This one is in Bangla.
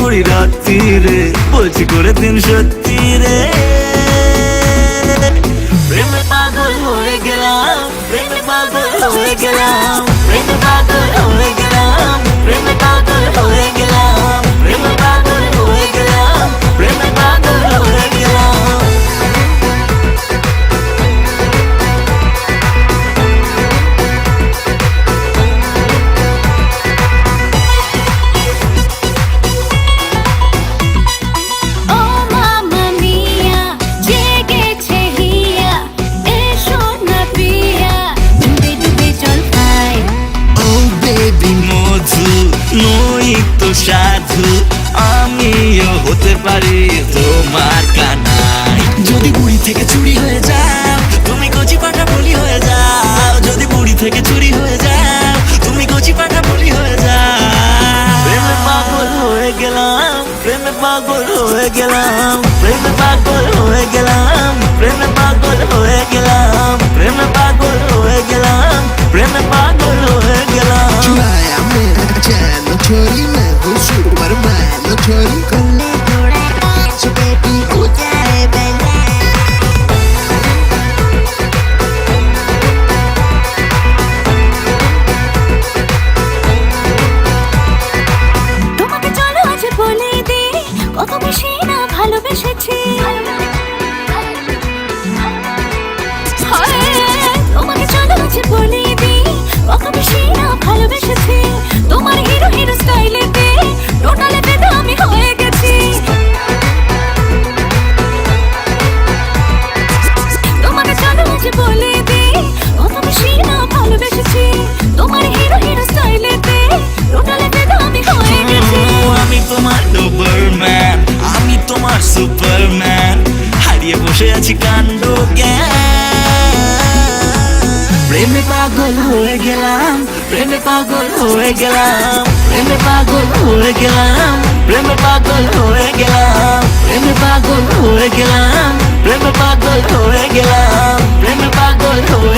করি রাত্রি রে, বলছি করে দিন সত্যি রে। প্রেমে পাগল হয়ে গেলাম, প্রেমে পাগল হয়ে গেলাম, প্রেমে পাগল হয়ে গেলাম, প্রেমে পাগল হয়ে গেলাম, প্রেমে পাগল হয়ে গেলাম, প্রেমে পাগল হয়ে গেলাম। নই তো সাধু, আমিও হতে পারি তোমার কানাই। যদি বুড়ি থেকে চুরি হয়ে যাও, তুমি কচি পাঠা বলি হয়ে যাও। যদি বুড়ি থেকে চুরি হয়ে যাও, তুমি কচি পাঠা বলি হয়ে যাও। প্রেমে পাগল হয়ে গেলাম, প্রেমে পাগল হয়ে গেলাম, প্রেমে পাগল হয়ে গেলাম, প্রেমে পাগল হয়ে গেলাম, প্রেমে পাগল হয়ে গেলাম, প্রেমে পাগল হয়ে গেলাম। छोरी मैं हूँ सुपरमैन, छोरी कल्ले थोड़ा डांस बेबी हो जाए बेला। তোমাকে চলো আজ বলে দে কত বেশি না ভালোবেসেছি। তোমাকে চলো আজ বলে দে কত বেশি না ভালোবেসেছি। তোমার হিরো হিরো স্টাইলেতে টোটালে বেদা আমি হয়ে গেছি। তোমাকে চলো আজ বলে দে কত বেশি না ভালোবেসেছি। তোমার হিরো হিরো স্টাইলেতে টোটালে বেদা আমি হয়ে গেছি। আমি তোমার ডোবারম্যান, আমি তোমার সুপারম্যান, হারিয়ে বসে আছি কাণ্ড জ্ঞান। প্রেমে পাগল হয়ে গেলাম, প্রেমে পাগল হয়ে গেলাম, প্রেমে পাগল হয়ে গেলাম, প্রেমে পাগল হয়ে গেলাম, প্রেমে পাগল হয়ে গেলাম, প্রেমে পাগল হয়ে গেলাম, প্রেমে পাগল হয়ে